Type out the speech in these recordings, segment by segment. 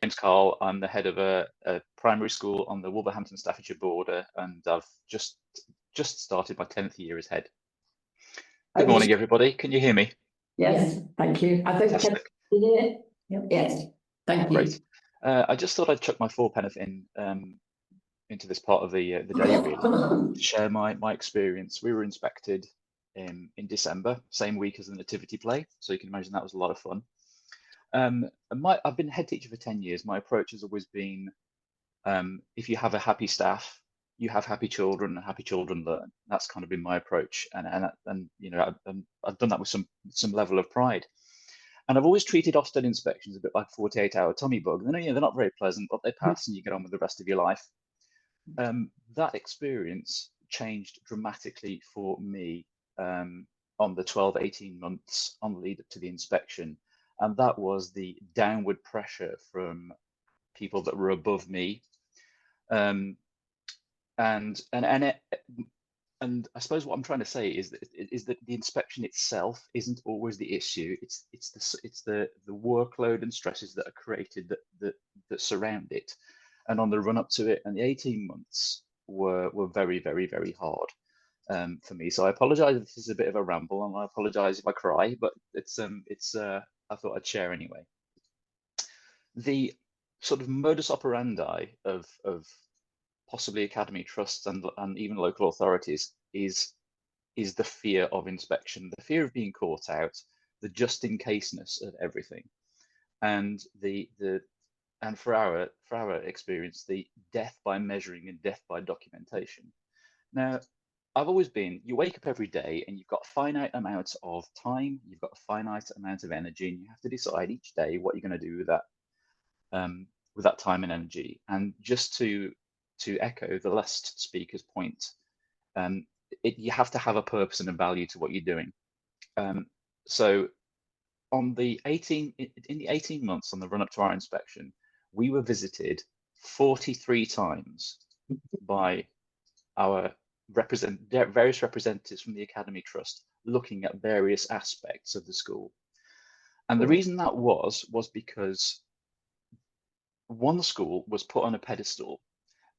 name's Carl. I'm the head of a primary school on the Wolverhampton-Staffordshire border, and I've just started my 10th year as head. Good morning, everybody. Can you hear me? Yes, thank you. I think Fantastic. yes, thank Great. you. I just thought I'd chuck my fourpenneth in into this part of the day, really, to share my experience. We were inspected in December, same week as the nativity play, so you can imagine that was a lot of fun. I've been head teacher for 10 years. My approach has always been, if you have a happy staff, you have happy children, and happy children learn. That's kind of been my approach, and you know, I've done that with some level of pride. And I've always treated Ofsted inspections a bit like 48-hour tummy bug. They're not very pleasant, but they pass, and you get on with the rest of your life. That experience changed dramatically for me on the 12-18 months on the lead up to the inspection. And that was the downward pressure from people that were above me. And I suppose what I'm trying to say is that the inspection itself isn't always the issue. It's the workload and stresses that are created that surround it. And on the run up to it, and the 18 months were very, very, very hard for me. So I apologise if this is a bit of a ramble, and I apologise if I cry, but I thought I'd share anyway. The sort of modus operandi of possibly academy trusts and even local authorities is the fear of inspection, the fear of being caught out, the just in caseness of everything, and for our experience, the death by measuring and death by documentation. Now, I've always been, you wake up every day and you've got a finite amount of time, you've got a finite amount of energy, and you have to decide each day what you're going to do with that time and energy. And just to echo the last speaker's point, you have to have a purpose and a value to what you're doing. So in the 18 months on the run up to our inspection, we were visited 43 times by our various representatives from the Academy Trust, looking at various aspects of the school. And the reason that was because one school was put on a pedestal,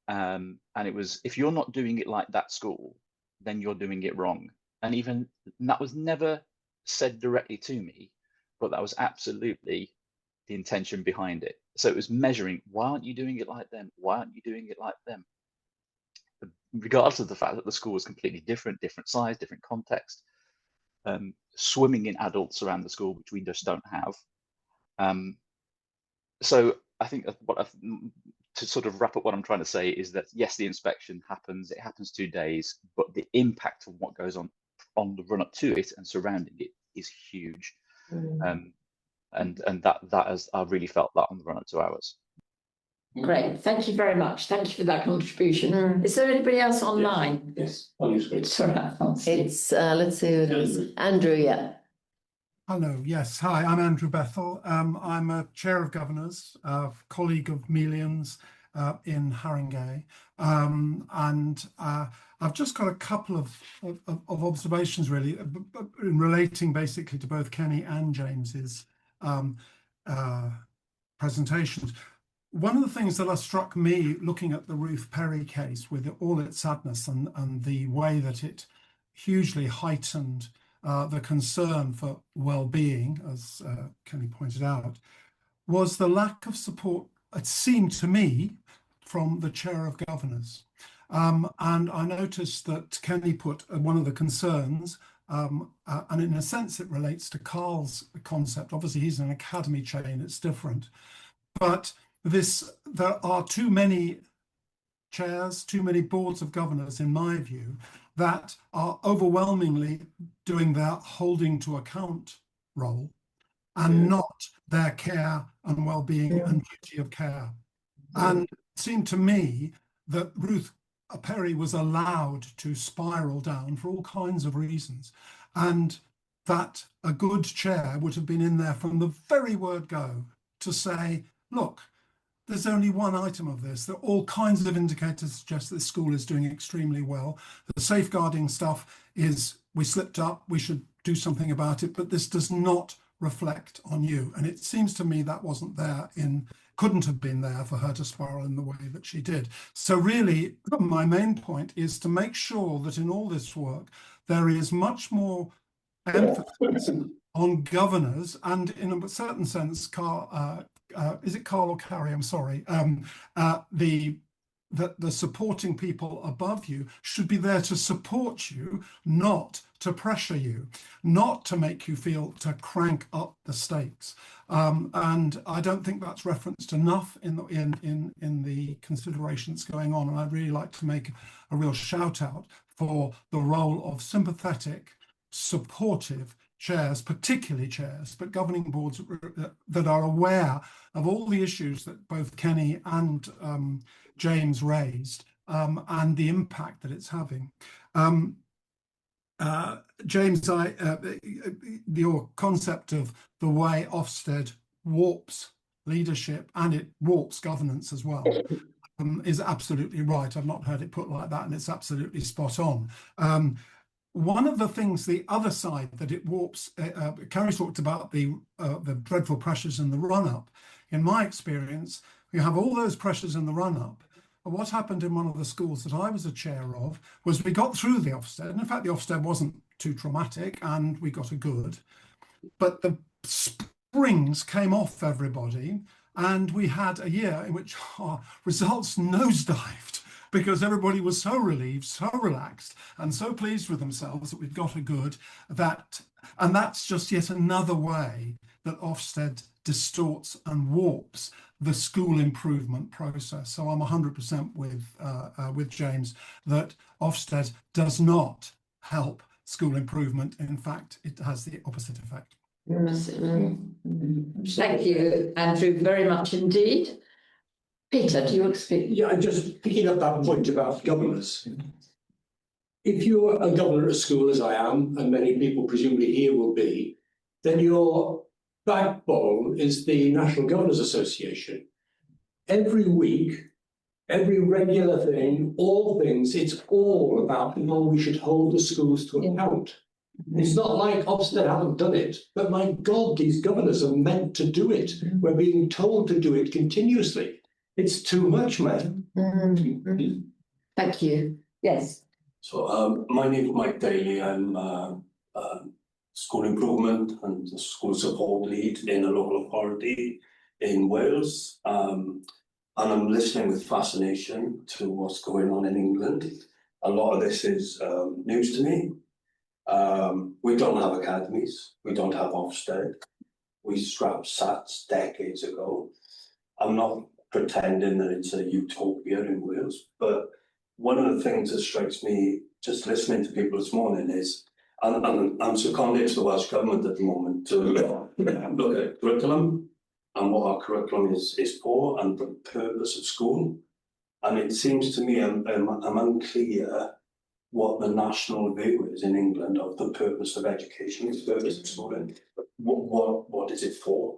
and it was, if you're not doing it like that school, then you're doing it wrong. And that was never said directly to me, but that was absolutely the intention behind it. So it was measuring, why aren't you doing it like them? Why aren't you doing it like them? Regardless of the fact that the school was completely different size, different context, swimming in adults around the school, which we just don't have. So I think to sort of wrap up what I'm trying to say is that, yes, the inspection happens, it happens 2 days, but the impact of what goes on the run up to it and surrounding it is huge. And that has, I really felt that on the run up to ours. Great, thank you very much. Thank you for that contribution. Is there anybody else online? Yes. Oh, it's all right. It's let's see who it is. Andrew, yeah. Hello, yes. Hi, I'm Andrew Bethel. I'm a chair of governors, colleague of Melian's in Haringey. And I've just got a couple of observations really, in relating basically to both Kenny and James's presentations. One of the things that has struck me looking at the Ruth Perry case with all its sadness and the way that it hugely heightened the concern for well-being, as Kenny pointed out, was the lack of support, it seemed to me, from the chair of governors. And I noticed that Kenny put one of the concerns, and in a sense it relates to Carl's concept. Obviously he's an academy chain, it's different. But there are too many chairs, too many boards of governors, in my view, that are overwhelmingly doing their holding to account role and not their care and well-being and duty of care. And it seemed to me that Ruth Perry was allowed to spiral down for all kinds of reasons, and that a good chair would have been in there from the very word go to say, look, there's only one item of this. There are all kinds of indicators suggest that the school is doing extremely well. The safeguarding stuff is, we slipped up, we should do something about it, but this does not reflect on you. And it seems to me that wasn't there in couldn't have been there for her to spiral in the way that she did. So really, my main point is to make sure that in all this work, there is much more emphasis on governors, and in a certain sense, is it Carl or Carrie? I'm sorry. The supporting people above you should be there to support you, not to pressure you, not to make you feel to crank up the stakes. And I don't think that's referenced enough in the considerations going on. And I'd really like to make a real shout out for the role of sympathetic, supportive chairs, particularly chairs, but governing boards that are aware of all the issues that both Kenny and James raised, and the impact that it's having. James, your concept of the way Ofsted warps leadership and it warps governance as well is absolutely right. I've not heard it put like that, and it's absolutely spot on. One of the things, the other side that it warps, Carrie talked about the dreadful pressures in the run-up. In my experience, you have all those pressures in the run-up. What happened in one of the schools that I was a chair of was we got through the Ofsted. And in fact, the Ofsted wasn't too traumatic and we got a good. But the springs came off everybody, and we had a year in which our results nosedived, because everybody was so relieved, so relaxed, and so pleased with themselves that we'd got a good. And that's just yet another way that Ofsted distorts and warps the school improvement process. So I'm 100% with James that Ofsted does not help school improvement. In fact, it has the opposite effect. Thank you, Andrew, very much indeed. Peter, do you expect? Yeah, just picking up that point about governors. If you're a governor at a school, as I am, and many people presumably here will be, then your backbone is the National Governors Association. Every week, every regular thing, all things, it's all about how we should hold the schools to account. It's not like Ofsted haven't done it, but my God, these governors are meant to do it. We're being told to do it continuously. It's too much, man. Thank you. Yes. So my name is Mike Daly. I'm school improvement and school support lead in a local authority in Wales. And I'm listening with fascination to what's going on in England. A lot of this is news to me. We don't have academies. We don't have Ofsted. We scrapped SATs decades ago. I'm not pretending that it's a utopia in Wales, but one of the things that strikes me just listening to people this morning is, and I'm seconded to the Welsh Government at the moment to look at curriculum and what our curriculum is for and the purpose of school. And it seems to me I'm unclear what the national view is in England of the purpose of education, the purpose of schooling. What is it for?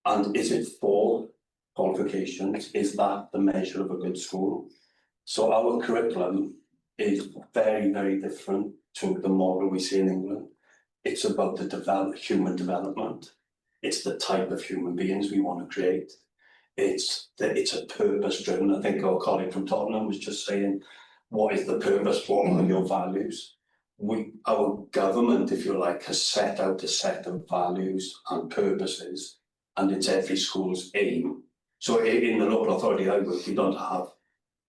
And is it for qualifications? Is that the measure of a good school? So our curriculum is very, very different to the model we see in England. It's about the human development. It's the type of human beings we want to create. It's a purpose driven. I think our colleague from Tottenham was just saying, what is the purpose? What are your values? Our government, if you like, has set out a set of values and purposes, and it's every school's aim. So in the local authority I work, we don't have,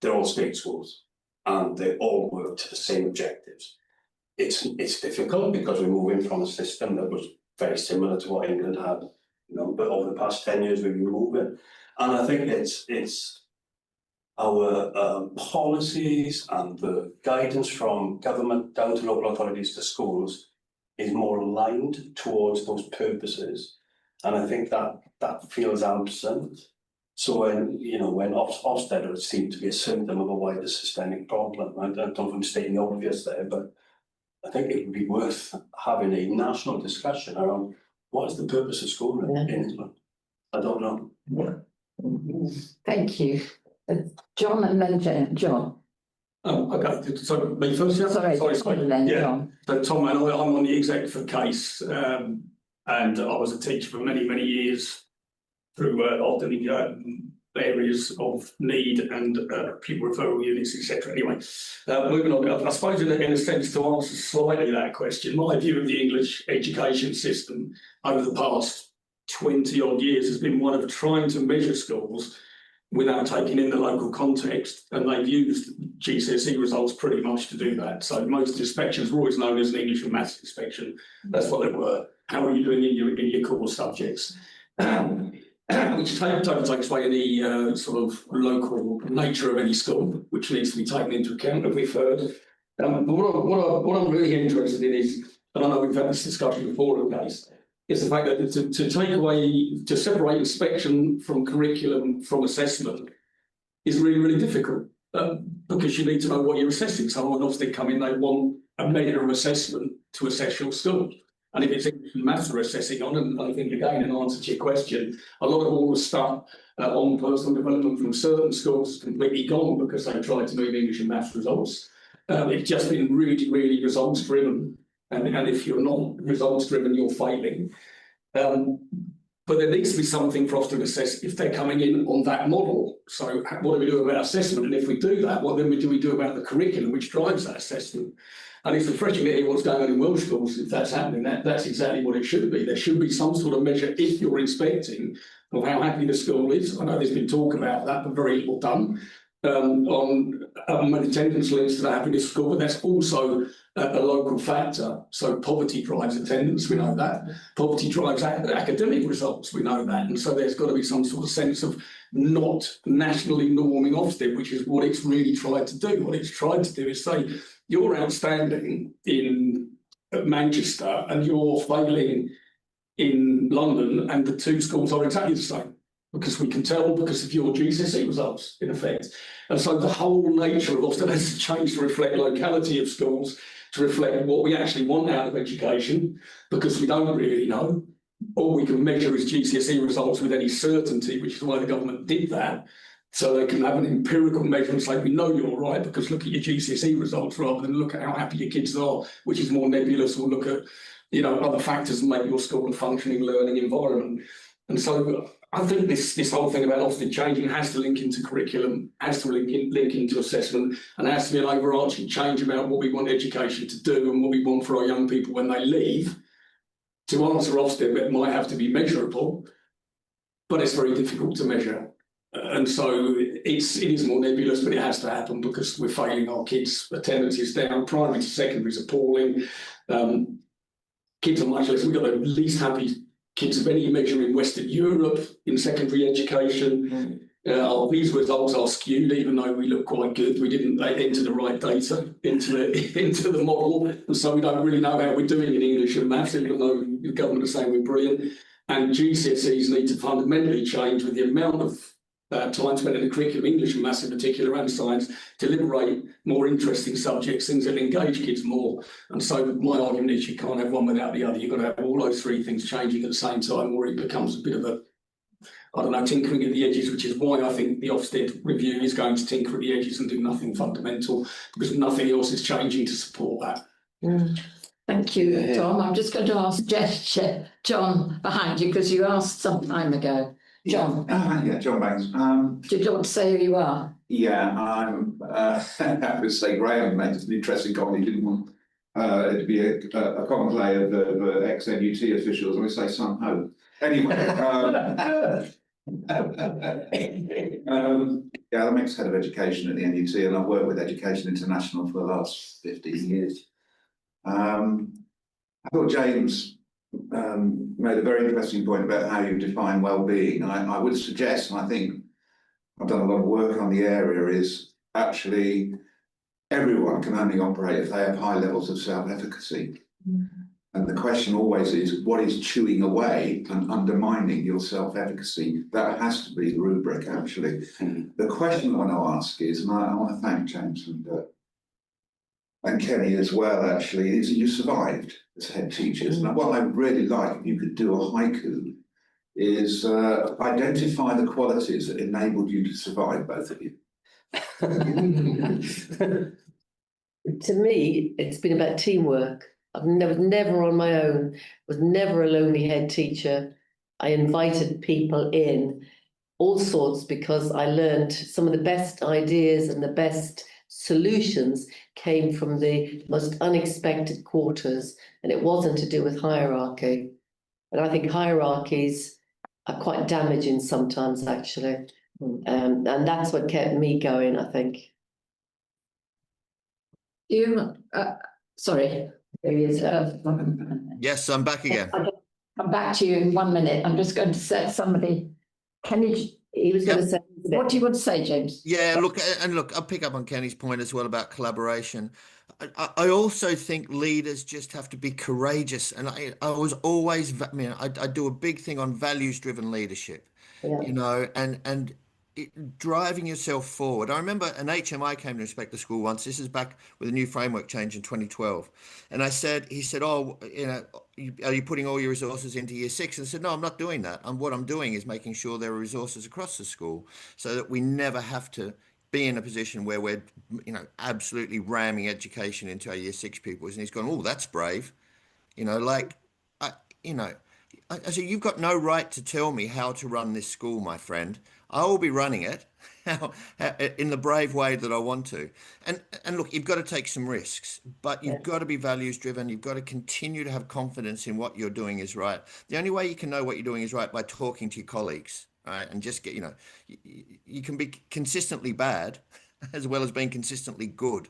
they're all state schools, and they all work to the same objectives. It's difficult because we're moving from a system that was very similar to what England had, but over the past 10 years we've been moving. And I think it's our policies and the guidance from government down to local authorities to schools is more aligned towards those purposes. And I think that feels absent. So when Ofsted seemed to be a symptom of a wider systemic problem, I don't know if I'm stating the obvious there, but I think it would be worth having a national discussion around what is the purpose of school in England. I don't know. Thank you. John and then John. Oh, okay. So me first, yeah? Sorry. Then yeah. John. So Tom and I'm on the executive case, and I was a teacher for many, many years. through often areas of need and pupil referral units, etc. Anyway, moving on, I suppose in a sense to answer slightly that question, my view of the English education system over the past 20 odd years has been one of trying to measure schools without taking in the local context, and they've used GCSE results pretty much to do that. So most inspections were always known as an English and maths inspection. That's what they were. How are you doing in your core subjects? Which totally takes away any sort of local nature of any school, which needs to be taken into account, as we've heard. But what I'm really interested in is, and I know we've had this discussion before in the case, is the fact that to take away, to separate inspection from curriculum from assessment is really, really difficult because you need to know what you're assessing. So when Ofsted come in, they want a measure of assessment to assess your school. And if it's English and maths we're assessing on, and I think again, in answer to your question, a lot of all the stuff on personal development from certain schools is completely gone because they tried to move English and maths results. It's just been really, really results driven. And if you're not results driven, you're failing. But there needs to be something for us to assess if they're coming in on that model. So what do we do about assessment? And if we do that, what then do we do about the curriculum which drives that assessment? And it's refreshing to hear what's going on in Welsh schools. If that's happening, that's exactly what it should be. There should be some sort of measure if you're inspecting of how happy the school is. I know there's been talk about that, but very little done on attendance links to the happiness score. But that's also a local factor. So poverty drives attendance, we know that. Poverty drives academic results, we know that. And so there's got to be some sort of sense of not nationally norming Ofsted, which is what it's really tried to do. What it's tried to do is say, you're outstanding in Manchester and you're failing in London, and the two schools are exactly the same. Because we can tell because of your GCSE results, in effect. And so the whole nature of Ofsted has to change to reflect locality of schools, to reflect what we actually want out of education, because we don't really know. All we can measure is GCSE results with any certainty, which is why the government did that. So they can have an empirical measure and say, we know you're right, because look at your GCSE results rather than look at how happy your kids are, which is more nebulous, or look at, other factors that make your school a functioning learning environment. And so I think this whole thing about Ofsted changing has to link into curriculum, has to link into assessment, and has to be an overarching change about what we want education to do and what we want for our young people when they leave. To answer Ofsted, it might have to be measurable, but it's very difficult to measure. And so it is more nebulous, but it has to happen because we're failing our kids. Attendance is down, primary to secondary is appalling. Kids are much less, we've got the least happy kids of any measure in Western Europe in secondary education. These results are skewed, even though we look quite good. We didn't enter the right data into the model, and so we don't really know how we're doing in English and maths, even though the government is saying we're brilliant. And GCSEs need to fundamentally change with the amount of time spent in the curriculum, English and maths in particular, and science, to liberate more interesting subjects, things that engage kids more. And so my argument is you can't have one without the other. You've got to have all those three things changing at the same time, or it becomes a bit of a, tinkering at the edges, which is why I think the Ofsted review is going to tinker at the edges and do nothing fundamental, because nothing else is changing to support that. Thank you, Tom. I'm just going to ask John behind you, because you asked some time ago. John. John Banks. Do you want to say who you are? Yeah, I'm happy to say Graham made an interesting comment. He didn't want it to be a conclave of ex-NUT officials. I would say some hope. Anyway, I'm ex-head of education at the NUT, and I've worked with Education International for the last 15 years. I thought James made a very interesting point about how you define well-being. And I would suggest, and I think I've done a lot of work on the area, is actually everyone can only operate if they have high levels of self-efficacy. And the question always is, what is chewing away and undermining your self-efficacy? That has to be the rubric, actually. The question I want to ask is, and I want to thank James and Kenny as well, actually, is that you survived as head teachers. Now, what I'd really like, if you could do a haiku, is identify the qualities that enabled you to survive, both of you. To me, it's been about teamwork. I was never on my own, was never a lonely head teacher. I invited people in, all sorts, because I learned some of the best ideas and the best solutions came from the most unexpected quarters, and it wasn't to do with hierarchy. And I think hierarchies are quite damaging sometimes, actually. And that's what kept me going, I think. Sorry, there he is. Yes, I'm back again. I'll come back to you in 1 minute. I'm just going to set somebody. He was going to say. What do you want to say, James? Yeah, look, I'll pick up on Kenny's point as well about collaboration. I also think leaders just have to be courageous. And I was always, I do a big thing on values-driven leadership, you know, and driving yourself forward. I remember an HMI came to inspect the school once. This is back with a new framework change in 2012. And he said, oh, you know, are you putting all your resources into year 6? And I said, no, I'm not doing that. What I'm doing is making sure there are resources across the school so that we never have to be in a position where we're, you know, absolutely ramming education into our year 6 pupils. And he's gone, oh, that's brave. You know, like, I said, you've got no right to tell me how to run this school, my friend. I will be running it in the brave way that I want to. And look, you've got to take some risks, but you've got to be values driven. You've got to continue to have confidence in what you're doing is right. The only way you can know what you're doing is right by talking to your colleagues, right? And just get, you know, you can be consistently bad as well as being consistently good.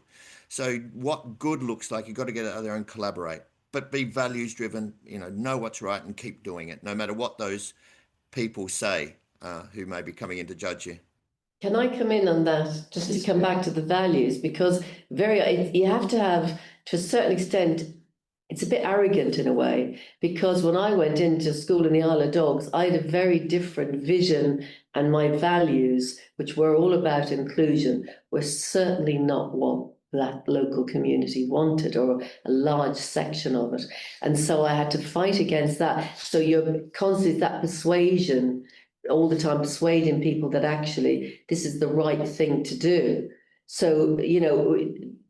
So what good looks like, you've got to get out there and collaborate, but be values driven, you know what's right and keep doing it, no matter what those people say who may be coming in to judge you. Can I come in on that, just to come back to the values? Because you have to have, to a certain extent, it's a bit arrogant in a way, because when I went into school in the Isle of Dogs, I had a very different vision, and my values, which were all about inclusion, were certainly not what that local community wanted, or a large section of it. And so I had to fight against that. So you're constantly that persuasion, all the time persuading people that actually this is the right thing to do. So, you know,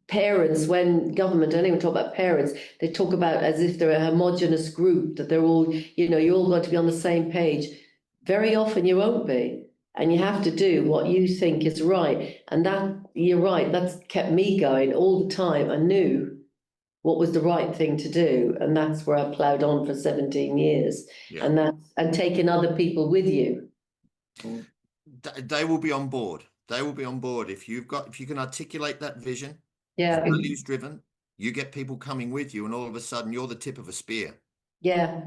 parents, when government, I don't even talk about parents, they talk about as if they're a homogenous group, that they're all, you know, you're all going to be on the same page. Very often you won't be. And you have to do what you think is right. And that, you're right, that's kept me going all the time. I knew what was the right thing to do. And that's where I ploughed on for 17 years. Yeah. And taking other people with you. They will be on board. They will be on board. If you can articulate that vision, values driven, you get people coming with you, and all of a sudden you're the tip of a spear. Yeah.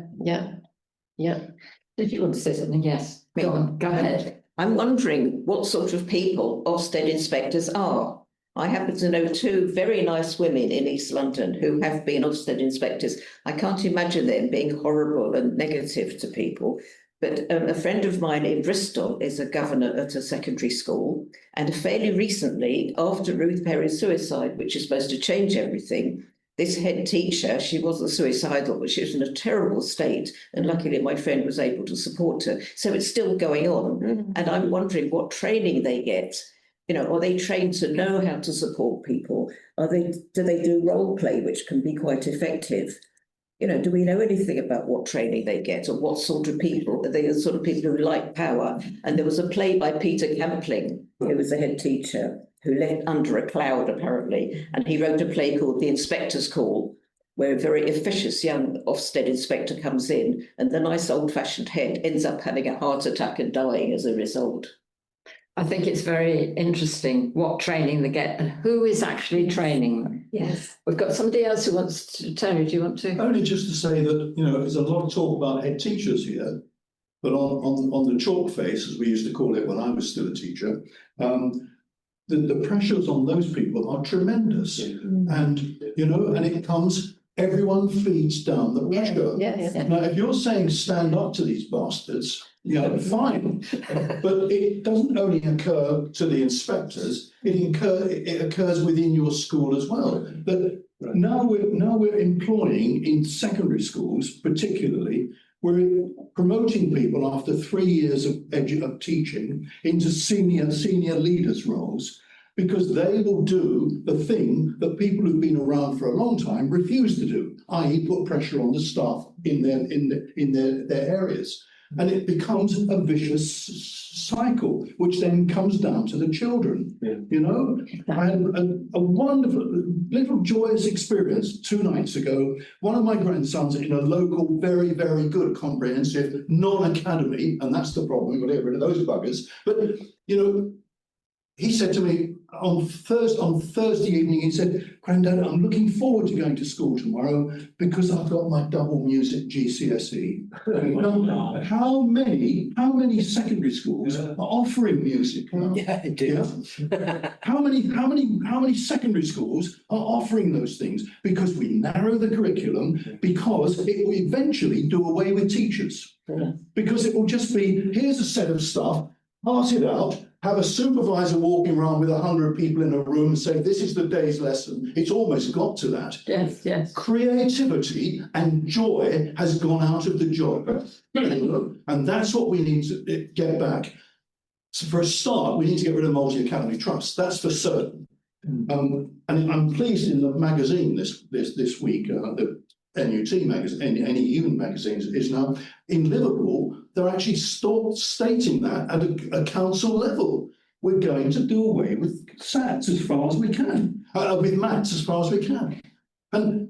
Did you want to say something? Yes. Go on, go ahead. I'm wondering what sort of people Ofsted inspectors are. I happen to know 2 very nice women in East London who have been Ofsted inspectors. I can't imagine them being horrible and negative to people. But a friend of mine in Bristol is a governor at a secondary school. And fairly recently, after Ruth Perry's suicide, which is supposed to change everything, this head teacher, she wasn't suicidal, but she was in a terrible state. And luckily, my friend was able to support her. So it's still going on. Mm-hmm. And I'm wondering what training they get. You know, are they trained to know how to support people? Do they do role play, which can be quite effective? You know, do we know anything about what training they get, or what sort of people? Are they the sort of people who like power? And there was a play by Peter Campling, who was the head teacher, who left under a cloud, apparently. And he wrote a play called The Inspector's Call, where a very officious young Ofsted inspector comes in, and the nice old-fashioned head ends up having a heart attack and dying as a result. I think it's very interesting what training they get and who is actually training them. Yes. We've got somebody else who wants to. Tony, do you want to? Only just to say that, you know, there's a lot of talk about head teachers here, but on the chalk face, as we used to call it when I was still a teacher, the pressures on those people are tremendous. And, you know, and it comes, everyone feeds down the pressure. Yeah. Now, if you're saying stand up to these bastards, you know, fine. But it doesn't only occur to the inspectors, it occurs within your school as well. But now we're employing in secondary schools, particularly, we're promoting people after 3 years of teaching into senior leaders roles, because they will do the thing that people who've been around for a long time refuse to do, i.e. put pressure on the staff in their areas. And it becomes a vicious cycle, which then comes down to the children. Yeah. You know, I had a wonderful, little joyous experience 2 nights ago. One of my grandsons in a local, very, very good comprehensive non-academy, and that's the problem, we've got to get rid of those buggers. But, you know, he said to me on Thursday evening, he said, "Grandad, I'm looking forward to going to school tomorrow because I've got my double music GCSE." Now, how many secondary schools are offering music? Yeah, it is. Yeah? How many secondary schools are offering those things? Because we narrow the curriculum, because it will eventually do away with teachers. Because it will just be, here's a set of stuff, pass it out, have a supervisor walking around with 100 people in a room and say, this is the day's lesson. It's almost got to that. Yes, yes. Creativity and joy has gone out of the job. And that's what we need to get back. So for a start, we need to get rid of multi-academy trust. That's for certain. And I'm pleased in the magazine this week, the NUT magazine, NEU magazines is now in Liverpool. They're actually stating that at a council level. We're going to do away with SATs as far as we can, with maths as far as we can. And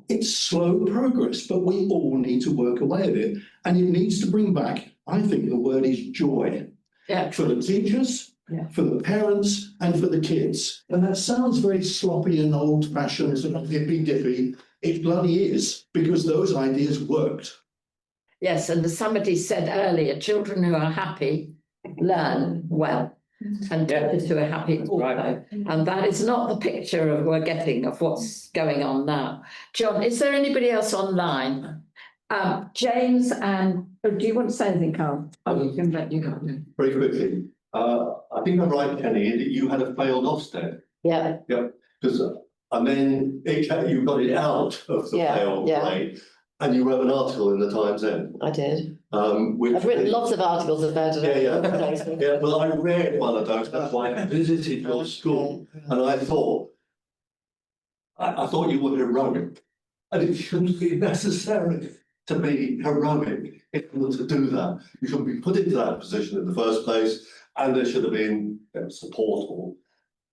it's slow progress, but we all need to work away at it. And it needs to bring back, I think the word is joy. Yeah. For the teachers, for the parents, and for the kids. And that sounds very sloppy and old-fashioned, sort of hippy-dippy. It bloody is, because those ideas worked. Yes, and as somebody said earlier, children who are happy learn well, and teachers who are happy also. Right. And that is not the picture we're getting of what's going on now. John, is there anybody else online? James, and do you want to say anything, Carl? Oh, you can let you go. Very quickly. I think I'm right, Kenny, that you had a failed Ofsted. Yeah. Yep. Because and then you got it out of the failed play, and you wrote an article in the Times Then. I did. Which I've written lots of articles about it. Yeah. Well, I read one of those. That's why I visited your school, and I thought you were heroic, and it shouldn't be necessary to be heroic in order to do that. You shouldn't be put into that position in the first place, and there should have been support or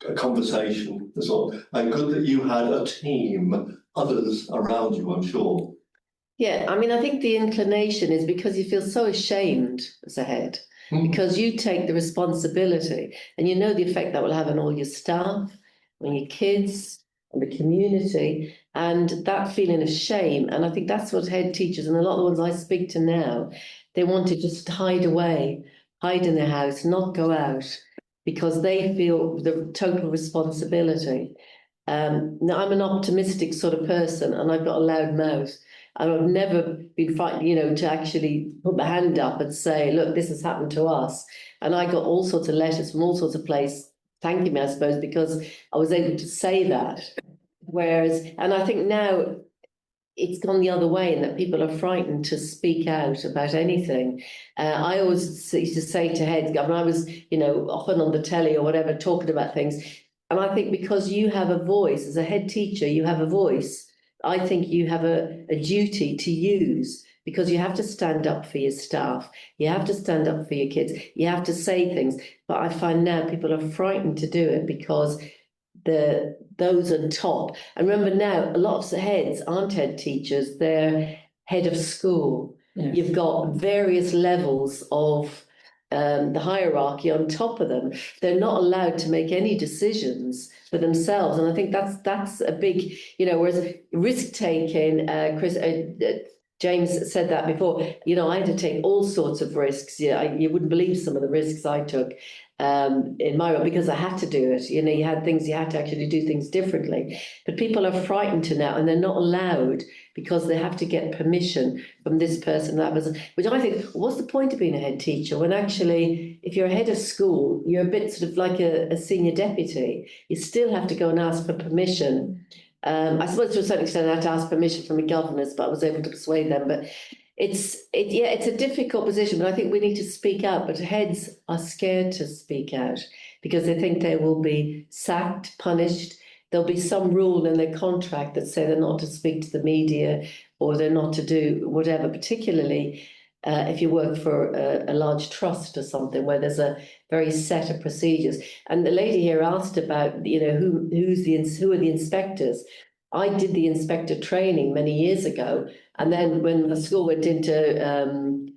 a conversation and so on. And good that you had a team, others around you, I'm sure. Yeah, I mean, I think the inclination is because you feel so ashamed as a head, because you take the responsibility and you know the effect that will have on all your staff, on your kids, on the community, and that feeling of shame. And I think that's what head teachers and a lot of the ones I speak to now, they want to just hide away, hide in their house, not go out, because they feel the total responsibility. Now, I'm an optimistic sort of person and I've got a loud mouth. And I've never been frightened, to actually put my hand up and say, look, this has happened to us. And I got all sorts of letters from all sorts of places thanking me, I suppose, because I was able to say that. And I think now it's gone the other way in that people are frightened to speak out about anything. I always used to say to heads, when I was, often on the telly or whatever, talking about things. And I think because you have a voice, as a head teacher, you have a voice. I think you have a duty to use, because you have to stand up for your staff. You have to stand up for your kids. You have to say things. But I find now people are frightened to do it because those on top. And remember now, a lot of the heads aren't head teachers. They're head of school. Yes. You've got various levels of the hierarchy on top of them. They're not allowed to make any decisions for themselves. And I think that's a big, whereas risk-taking, James said that before, I had to take all sorts of risks. You wouldn't believe some of the risks I took in my role, because I had to do it. You had to actually do things differently. But people are frightened to now, and they're not allowed because they have to get permission from this person, that person, which I think, what's the point of being a head teacher when actually, if you're a head of school, you're a bit sort of like a senior deputy. You still have to go and ask for permission. I suppose to a certain extent I had to ask permission from the governors, but I was able to persuade them. But it's a difficult position, but I think we need to speak out. But heads are scared to speak out because they think they will be sacked, punished. There'll be some rule in their contract that say they're not to speak to the media or they're not to do whatever, particularly if you work for a large trust or something where there's a very set of procedures. And the lady here asked about, you know, who are the inspectors? I did the inspector training many years ago, and then when the school went into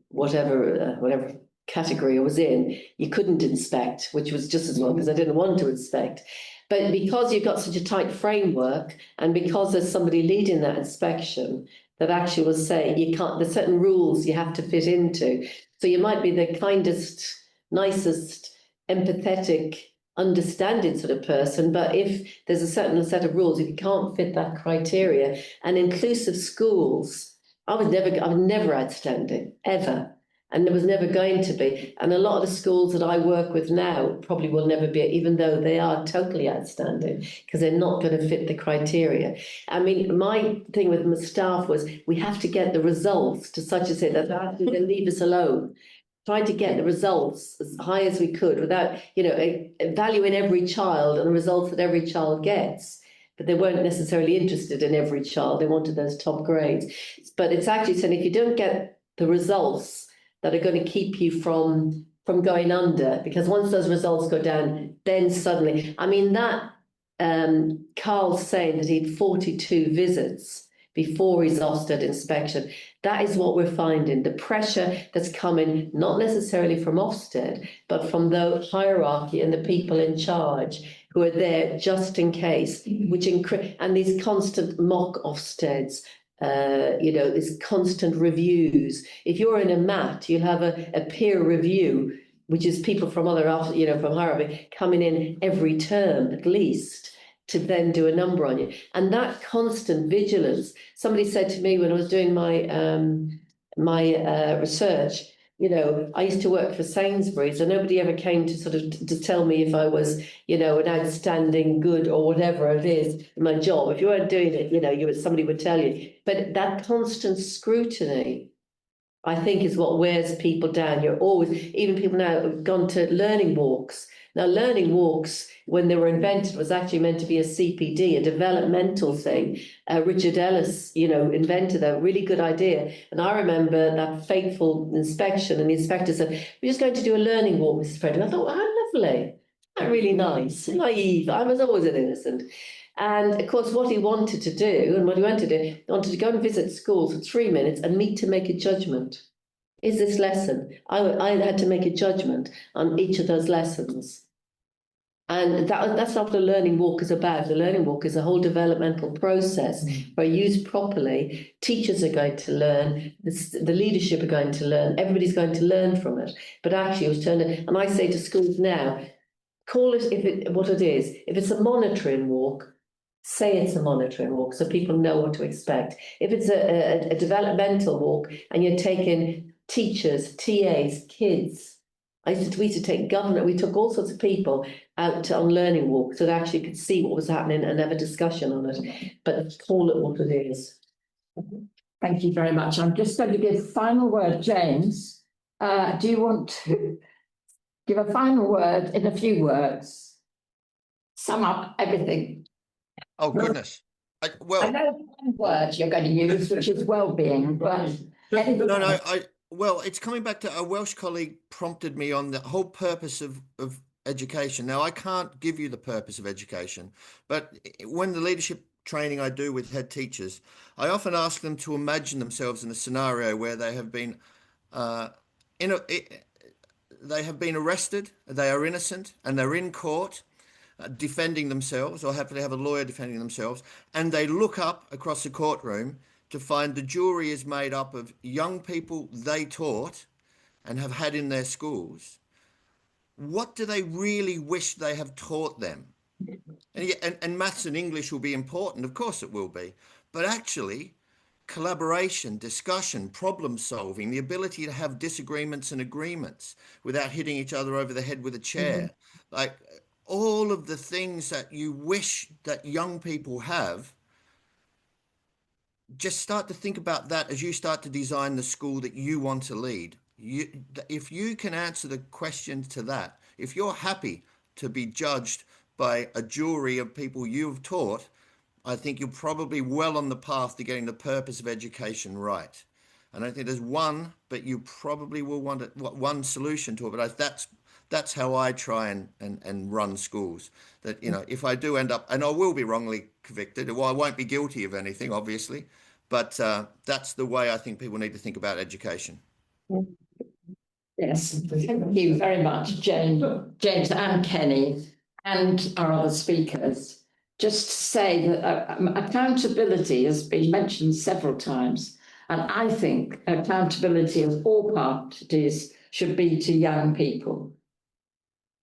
whatever category I was in, you couldn't inspect, which was just as well because I didn't want to inspect. But because you've got such a tight framework, and because there's somebody leading that inspection, that actually will say you can't, there's certain rules you have to fit into. So you might be the kindest, nicest, empathetic, understanding sort of person, but if there's a certain set of rules, if you can't fit that criteria, and inclusive schools, I was never outstanding, ever. And there was never going to be. And a lot of the schools that I work with now probably will never be, even though they are totally outstanding, because they're not going to fit the criteria. I mean, my thing with my staff was we have to get the results to such a say that they leave us alone. Trying to get the results as high as we could without, you know, valuing every child and the results that every child gets. But they weren't necessarily interested in every child. They wanted those top grades. But it's actually saying if you don't get the results that are going to keep you from going under, because once those results go down, then suddenly, I mean, that Carl's saying that he had 42 visits before his Ofsted inspection. That is what we're finding, the pressure that's coming, not necessarily from Ofsted, but from the hierarchy and the people in charge who are there just in case, and these constant mock Ofsteds, you know, these constant reviews. If you're in a MAT, you'll have a peer review, which is people from other, you know, from hierarchy coming in every term at least to then do a number on you. And that constant vigilance. Somebody said to me when I was doing my research, you know, I used to work for Sainsbury's, and nobody ever came to sort of to tell me if I was, you know, an outstanding good or whatever it is in my job. If you weren't doing it, you know, somebody would tell you. But that constant scrutiny, I think, is what wears people down. You're always, even people now have gone to learning walks. Now, learning walks, when they were invented, was actually meant to be a CPD, a developmental thing. Richard Ellis, you know, invented a really good idea. And I remember that fateful inspection, and the inspector said, "We're just going to do a learning walk, Mrs. Frederick." I thought, how lovely. How really nice, naive. I was always an innocent. And of course, what he wanted to do, and what he wanted to do, he wanted to go and visit schools for 3 minutes and meet to make a judgment. Is this lesson? I had to make a judgment on each of those lessons. And that's not what a learning walk is about. The learning walk is a whole developmental process where used properly, teachers are going to learn, the leadership are going to learn, everybody's going to learn from it. But actually, it was turned, and I say to schools now, call it what it is. If it's a monitoring walk, say it's a monitoring walk so people know what to expect. If it's a developmental walk and you're taking teachers, TAs, kids, we used to take we took all sorts of people out on learning walks so they actually could see what was happening and have a discussion on it. But call it what it is. Thank you very much. I'm just going to give final word, James. Do you want to give a final word in a few words? Sum up everything. Oh, goodness. I know one word you're going to use, which is well-being, but well, it's coming back to a Welsh colleague prompted me on the whole purpose of education. Now, I can't give you the purpose of education, but when the leadership training I do with head teachers, I often ask them to imagine themselves in a scenario where they have been they have been arrested, they are innocent, and they're in court defending themselves, or happily have a lawyer defending themselves, and they look up across the courtroom to find the jury is made up of young people they taught and have had in their schools. What do they really wish they have taught them? And maths and English will be important, of course it will be, but actually collaboration, discussion, problem solving, the ability to have disagreements and agreements without hitting each other over the head with a chair, like all of the things that you wish that young people have. Just start to think about that as you start to design the school that you want to lead. If you can answer the questions to that, if you're happy to be judged by a jury of people you've taught, I think you're probably well on the path to getting the purpose of education right. I don't think there's one, but you probably will want one solution to it. But that's how I try and run schools. That, you know, if I do end up, and I will be wrongly convicted, well, I won't be guilty of anything, obviously, but that's the way I think people need to think about education. Yes, thank you very much, James and Kenny, and our other speakers. Just to say that accountability has been mentioned several times, and I think accountability of all parties should be to young people.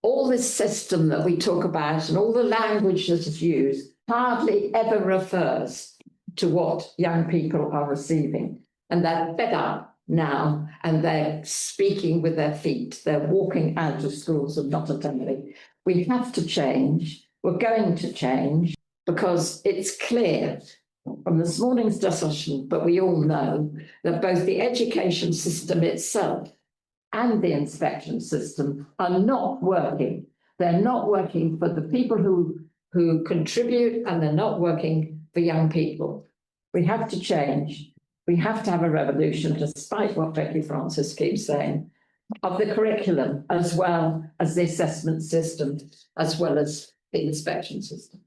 All this system that we talk about and all the language that is used hardly ever refers to what young people are receiving, and they're fed up now, and they're speaking with their feet. They're walking out of schools and not attending. We have to change. We're going to change because it's clear from this morning's discussion, but we all know that both the education system itself and the inspection system are not working. They're not working for the people who contribute, and they're not working for young people. We have to change. We have to have a revolution, despite what Becky Francis keeps saying, of the curriculum, as well as the assessment system, as well as the inspection system.